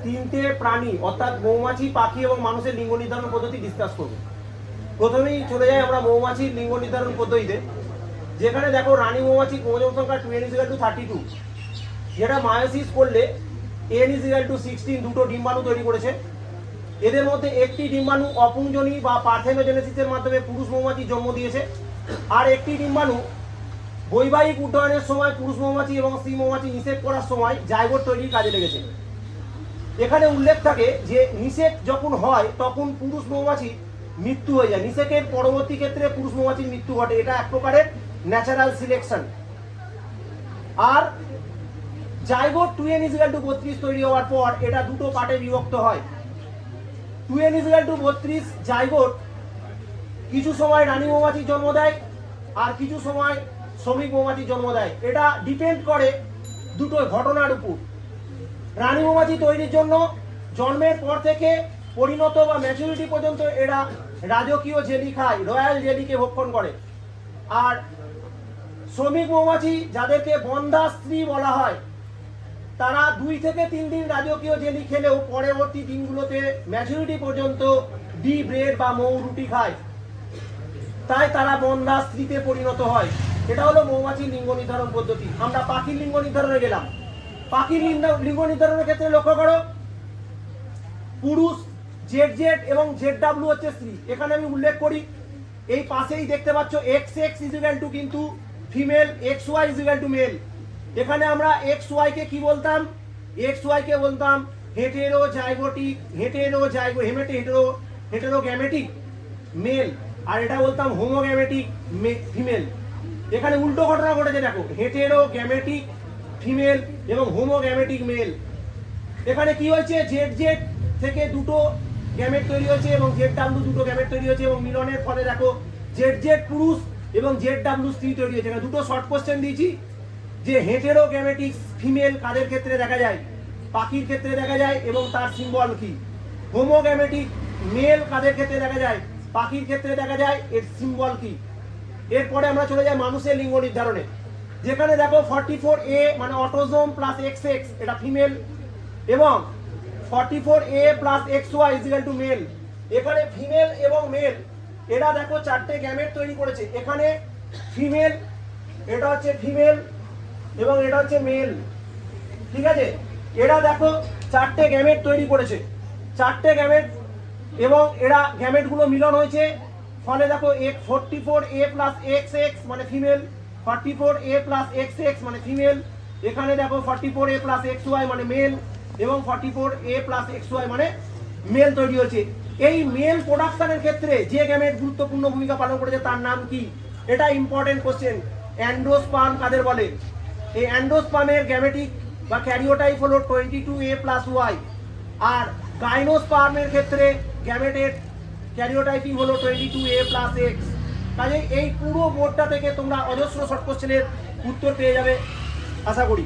তিনটে প্রাণী অর্থাৎ মৌমাছি, পাখি এবং মানুষের লিঙ্গ নির্ধারণ পদ্ধতি ডিসকাস করব। প্রথমেই চলে যাই আমরা মৌমাছির লিঙ্গ নির্ধারণ পদ্ধতিতে, যেখানে দেখো রানী মৌমাছি ক্রোমোজোম সংখ্যা 2n=32, যেটা মায়োসিস করলে n=16 দুটো ডিম্বাণু তৈরি করেছে। এদের মধ্যে একটি ডিম্বাণু অপুঞ্জনী বা পার্থেনোজেনেসিসের মাধ্যমে পুরুষ মৌমাছি জন্ম দিয়েছে, আর একটি ডিম্বাণু বৈবাহিক উড্ডয়নের সময় পুরুষ মৌমাছি এবং স্ত্রী মৌমাছি নিষেক করার সময় জাইগোট তৈরির কাজে লেগেছে। এখানে উল্লেখ থাকে যে নিষেক যখন হয় তখন পুরুষ মৌমাছি মৃত্যু হয়ে যায়, নিষেকের পরবর্তী ক্ষেত্রে পুরুষ মৌমাছির মৃত্যু ঘটে। এটা এক প্রকারের ন্যাচারাল সিলেকশন। আর জাইগোট 2n=32 তৈরি হওয়ার পর এটা দুটো পার্টে বিভক্ত হয়। 2n=32 জাইগোট কিছু সময় রানী মৌমাছি জন্ম দেয় আর কিছু সময় শ্রমিক মৌমাছি জন্ম দেয়। এটা ডিপেন্ড করে দুটো ঘটনার উপর। রানী মৌমাছি তৈরির জন্য জন্মের পর থেকে পরিণত বা ম্যাচুরিটি পর্যন্ত এরা রাজকীয় জেলি খায়, রয়্যাল জেলিকে ভক্ষণ করে। আর শ্রমিক মৌমাছি, যাদেরকে বন্ধা স্ত্রী বলা হয়, তারা 2 থেকে 3 দিন রাজকীয় জেলি খেলেও পরবর্তী দিনগুলোতে ম্যাচুরিটি পর্যন্ত ব্রেড বা মৌ রুটি খায়, তাই তারা বন্ধা স্ত্রীতে পরিণত হয়। এটা হলো মৌমাছির লিঙ্গ নির্ধারণ পদ্ধতি। আমরা পাখির লিঙ্গ নির্ধারণে গেলাম। পাখির লিঙ্গ নির্ধারণের ক্ষেত্রে লক্ষ্য করো, পুরুষ ZZ এবং ZW হচ্ছে স্ত্রী। এখানে আমি উল্লেখ করি, এই পাশেই দেখতে পাচ্ছ XX কিন্তু ফিমেল, XY মেল। এখানে আমরা XY কে কি বলতাম? XY কে বলতাম হেটেরোজাইগোটিক, হেটেরোগ্যামেটিক মেল, আর এটা বলতাম হোমোগ্যামেটিক ফিমেল। এখানে উল্টো ঘটনা ঘটেছে, দেখো, হেটেরোগ্যামেটিক ফিমেল এবং হোমোগ্যামেটিক মেল। এখানে কি হয়েছে? ZZ থেকে দুটো গ্যামেট তৈরি হয়েছে এবং ZW দুটো গ্যামেট তৈরি হয়েছে, এবং মিলনের ফলে দেখো ZZ পুরুষ এবং ZW স্ত্রী তৈরি হয়েছে। এখানে দুটো শর্ট কোশ্চেন দিয়েছি যে হেটেরোগ্যামেটিক ফিমেল কাদের ক্ষেত্রে দেখা যায়? পাখির ক্ষেত্রে দেখা যায়, এবং তার সিম্বল কি? হোমোগ্যামেটিক মেল কাদের ক্ষেত্রে দেখা যায়? পাখির ক্ষেত্রে দেখা যায়, এর সিম্বল কি? এরপরে আমরা চলে যাই মানুষের লিঙ্গ নির্ধারণে, যেখানে দেখো 44A মানে অটোজোম প্লাস XX এটা ফিমেল, এবং 44A প্লাস XY মেল। এখানে ফিমেল এবং মেল এরা দেখো চারটে গ্যামেট তৈরি করেছে। এখানে ফিমেল, এটা হচ্ছে ফিমেল এবং এটা হচ্ছে মেল, ঠিক আছে? এরা দেখো চারটে গ্যামেট তৈরি করেছে, চারটে গ্যামেট, এবং এরা গ্যামেটগুলো মিলন হয়েছে, ফলে দেখো 44A প্লাস XX মানে ফিমেল, 44A প্লাস XX মানে ফিমেল। এখানে দেখো 44A প্লাস XY মানে মেল, এবং 44A প্লাস XY মানে মেল তৈরি হয়েছে। এই মেল প্রোডাকশনের ক্ষেত্রে যে গ্যামেট গুরুত্বপূর্ণ ভূমিকা পালন করেছে তার নাম কি? এটা ইম্পর্টেন্ট কোশ্চেন। অ্যান্ডোস্পার্ম কাদের বলে? এই অ্যান্ডোস্পার্মের গ্যামেটিক বা ক্যারিওটাইপ হলো 22A প্লাস Y, আর গাইনোস্পার্মের ক্ষেত্রে গ্যামেটের ক্যারিওটাইপিং হলো 22A প্লাস X। কাজে এই পুরো বোর্ডটা থেকে তোমরা অজস্র শর্ট কোশ্চেনের উত্তর পেয়ে যাবে আশা করি।